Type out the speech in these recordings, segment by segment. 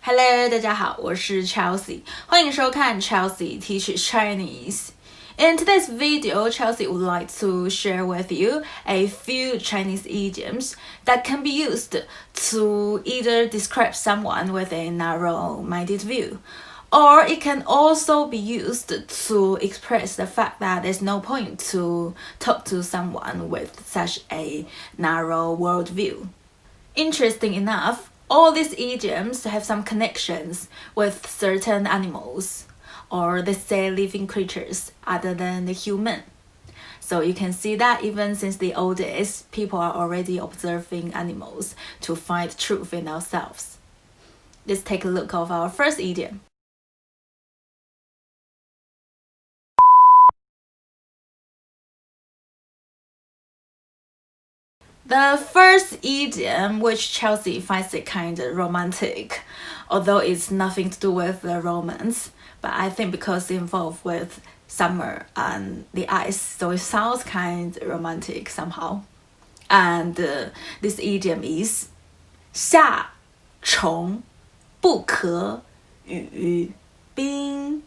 Hello， 大家好，我是 Chelsea， 欢迎收看 Chelsea Teaches Chinese. In today's video, Chelsea would like to share with you a few Chinese idioms that can be used to either describe someone with a narrow-minded view, or it can also be used to express the fact that there's no point to talk to someone with such a narrow worldview. Interesting enough, all these idioms have some connections with certain animals, or let's say living creatures other than the human. So you can see that even since the old days, people are already observing animals to find truth in ourselves. Let's take a look of our first idiom. The first idiom, which Chelsea finds it kind of romantic, although it's nothing to do with the romance, but I think because it involves with summer and the ice, so it sounds kind of romantic somehow. And this idiom is 夏虫不可语冰。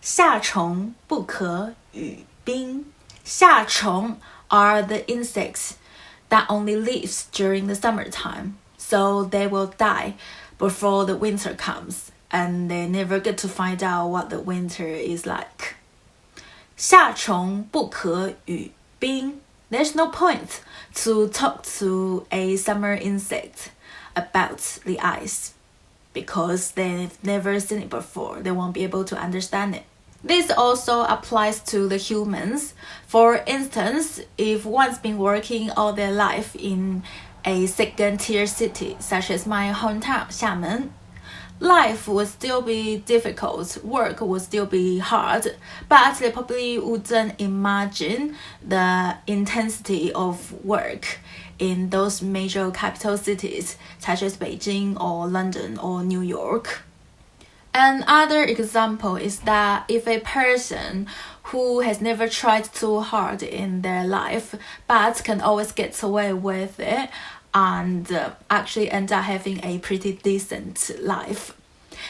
夏虫不可语冰。夏虫 are the insects that only lives during the summertime, so they will die before the winter comes, and they never get to find out what the winter is like. 夏虫不可语冰. There's no point to talk to a summer insect about the ice, because they've never seen it before. They won't be able to understand it. This also applies to the humans. For instance, if one's been working all their life in a second-tier city, such as my hometown, Xiamen, life would still be difficult, work would still be hard, but they probably wouldn't imagine the intensity of work in those major capital cities, such as Beijing or London or New York. Another example is that if a person who has never tried too hard in their life but can always get away with it and actually end up having a pretty decent life,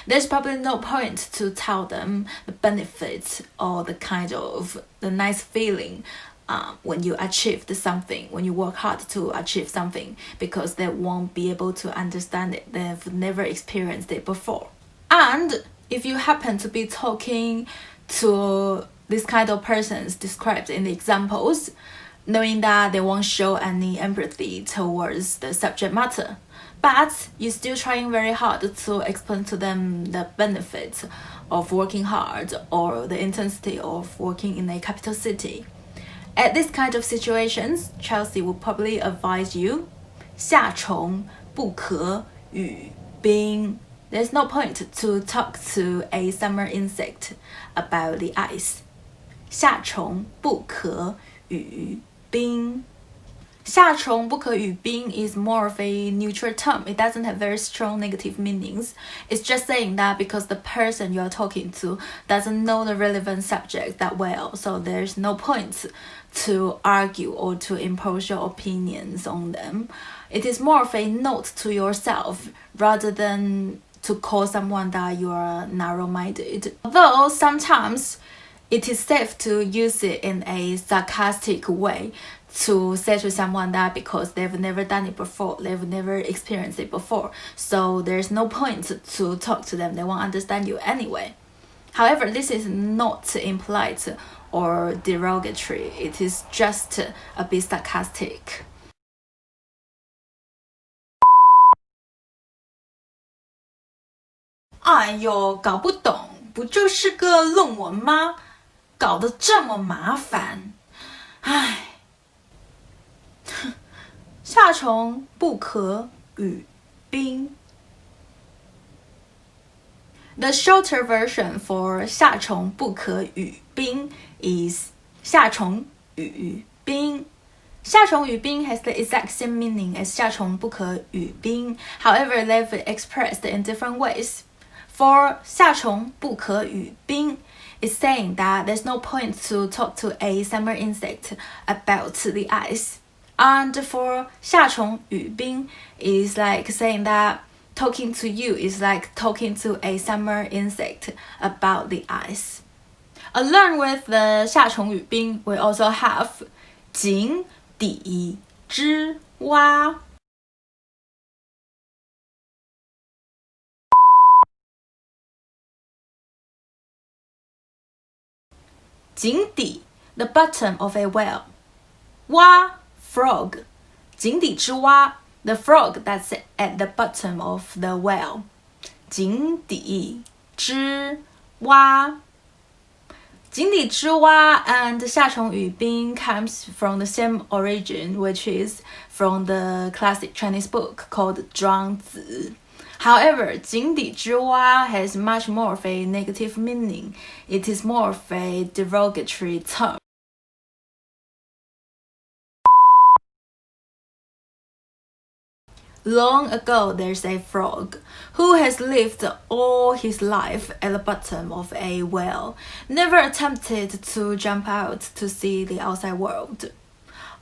there's probably no point to tell them the benefits or the nice feeling when you achieved something, when you work hard to achieve something, because they won't be able to understand it. They've never experienced it before. And if you happen to be talking to this kind of persons described in the examples, knowing that they won't show any empathy towards the subject matter, but you're still trying very hard to explain to them the benefits of working hard or the intensity of working in a capital city. At this kind of situations, Chelsea will probably advise you, 夏虫不可语冰. There's no point to talk to a summer insect about the ice. 夏虫不可语冰. 夏虫不可语冰 is more of a neutral term. It doesn't have very strong negative meanings. It's just saying that because the person you're talking to doesn't know the relevant subject that well, so there's no point to argue or to impose your opinions on them. It is more of a note to yourself rather than to call someone that you are narrow-minded. Although sometimes it is safe to use it in a sarcastic way to say to someone that because they've never done it before, they've never experienced it before, so there's no point to talk to them, they won't understand you anyway. However, this is not impolite or derogatory, it is just a bit sarcastic. 哎呦，搞不懂，不就是个论文吗？搞得这么麻烦，唉。夏虫不可语冰。The shorter version for 夏虫不可语冰 is 夏虫语冰。夏虫语冰 has the exact same meaning as 夏虫不可语冰. However, they've expressed in different ways. For 夏虫不可语冰 is saying that there's no point to talk to a summer insect about the ice. And for 夏虫语冰 is like saying that talking to you is like talking to a summer insect about the ice. Along with the 夏虫语宾, we also have 井底之蛙. Jǐngdǐ, the bottom of a well. 蛙, frog. 井底之蛙, the frog that's at the bottom of the well. 井底之蛙. 井底之蛙 and 夏虫语宾 comes from the same origin, which is from the classic Chinese book called 庄子. However, 井底之蛙 has much more of a negative meaning. It is more of a derogatory term. Long ago, there's a frog who has lived all his life at the bottom of a well, never attempted to jump out to see the outside world.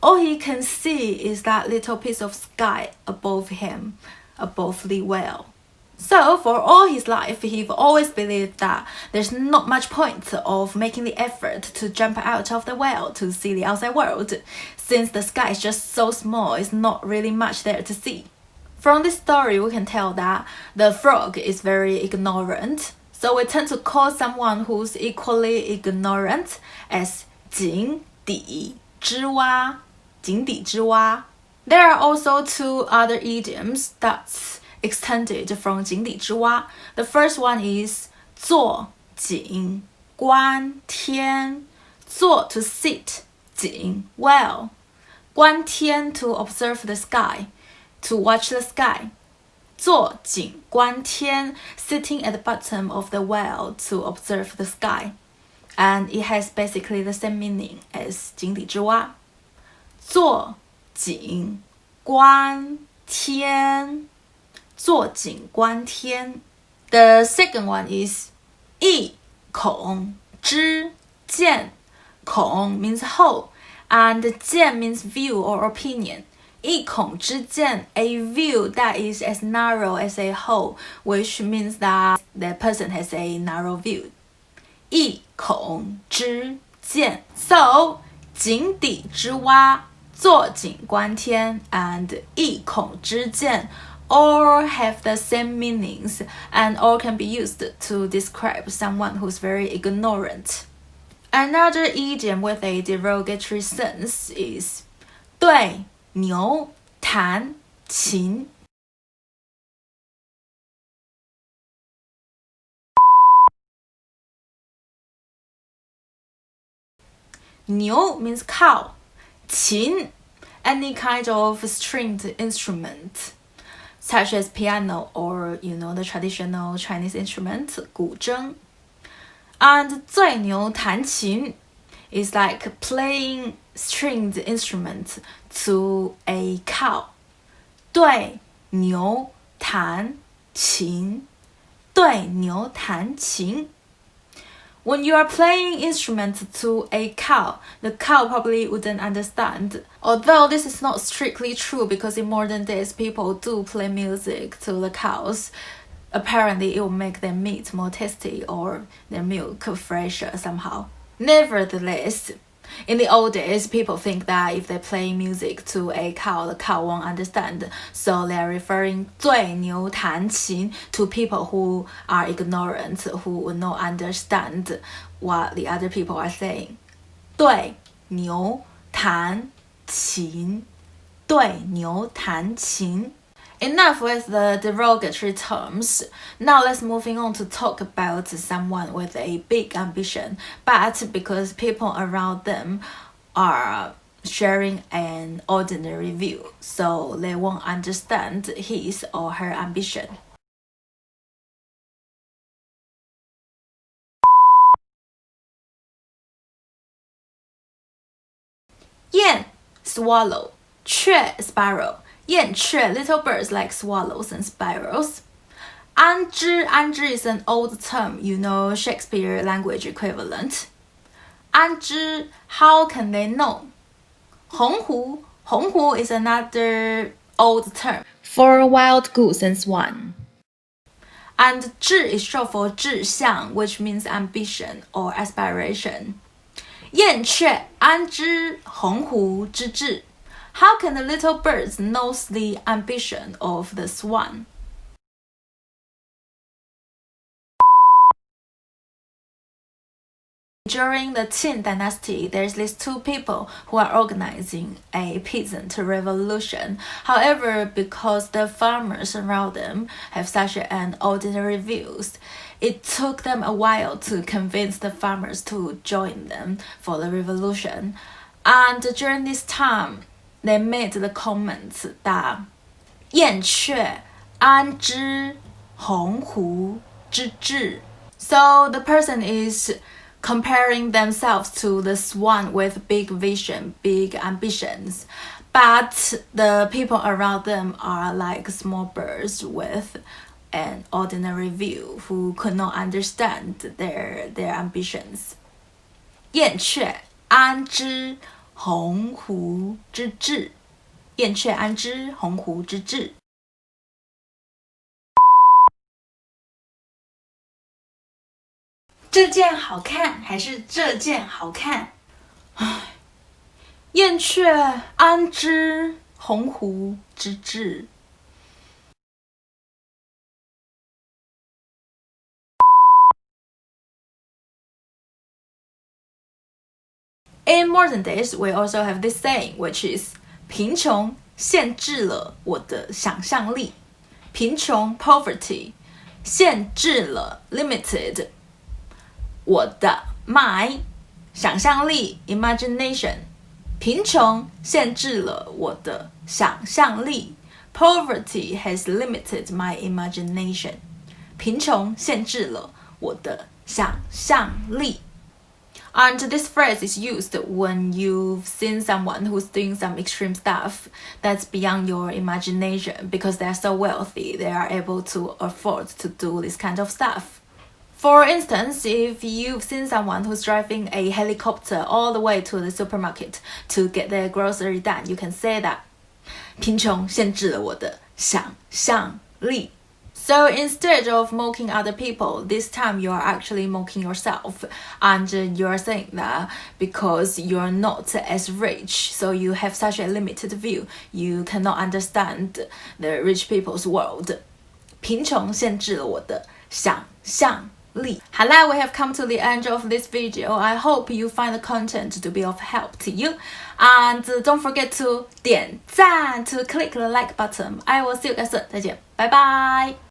All he can see is that little piece of sky above him, above the well. So, for all his life, he always believed that there's not much point of making the effort to jump out of the well to see the outside world, since the sky is just so small, it's not really much there to see. From this story, we can tell that the frog is very ignorant, so we tend to call someone who's equally ignorant as 井底之蛙. 井底之蛙. There are also two other idioms that's extended from 井底之蛙. The first one is 坐井观天. 坐 to sit, 井 well, 观天 to observe the sky, to watch the sky. 坐井观天, sitting at the bottom of the well to observe the sky. And it has basically the same meaning as 井底之蛙. 坐井观天. 坐井观天. The second one is 一孔之见. 孔 means whole, and 见 means view or opinion. 一孔之见, a view that is as narrow as a hole, which means that the person has a narrow view. 一孔之见. So, 井底之蛙, 坐井观天, and 一孔之见 all have the same meanings and all can be used to describe someone who's very ignorant. Another idiom with a derogatory sense is 对牛弹琴. Niu means cow. 琴, any kind of stringed instrument, such as piano or, the traditional Chinese instrument, 古筝. And 对牛弹琴 is like playing stringed instrument to a cow. 对牛弹琴. 对牛弹琴. When you are playing instruments to a cow, the cow probably wouldn't understand. Although this is not strictly true because in modern days people do play music to the cows. Apparently it will make their meat more tasty or their milk fresher somehow. Nevertheless, in the old days, people think that if they play music to a cow, the cow won't understand. So they are referring 对牛弹琴 to people who are ignorant, who will not understand what the other people are saying. 对牛弹琴. 对牛弹琴. Enough with the derogatory terms. Now let's moving on to talk about someone with a big ambition, but because people around them are sharing an ordinary view, so they won't understand his or her ambition. Yan, swallow. 雀, sparrow. 燕雀, little birds like swallows and sparrows. 安知 is an old term, Shakespeare language equivalent. 安知, how can they know? hónghú is another old term for wild goose and swan. And 志 is short for 志向, which means ambition or aspiration. 燕雀安知鸿鹄之志? How can the little birds know the ambition of the swan? During the Qin dynasty, there's these two people who are organizing a peasant revolution. However, because the farmers around them have such an ordinary views, it took them a while to convince the farmers to join them for the revolution. And during this time, they made the comment that 燕雀安知鸿鹄之志? So the person is comparing themselves to the swan with big vision, big ambitions. But the people around them are like small birds with an ordinary view who could not understand their ambitions. 燕雀安知鸿鹄之志? 燕雀安知鸿鹄之志? 这件好看还是这件好看？唉，燕雀安知鸿鹄之志？ In modern days, we also have this saying, which is 贫穷限制了我的想象力。贫穷 poverty 限制了 limited 我的 my 想象力 imagination 贫穷限制了我的想象力 poverty has limited my imagination 贫穷限制了我的想象力 And this phrase is used when you've seen someone who's doing some extreme stuff that's beyond your imagination because they're so wealthy, they are able to afford to do this kind of stuff. For instance, if you've seen someone who's driving a helicopter all the way to the supermarket to get their grocery done, you can say that 贫穷限制了我的想象力 So instead of mocking other people, this time you are actually mocking yourself. And you are saying that because you are not as rich, so you have such a limited view, you cannot understand the rich people's world. 贫穷限制了我的想象力 好啦 we have come to the end of this video. I hope you find the content to be of help to you. And don't forget to 点赞 to click the like button. I will see you guys soon. 再见，拜拜。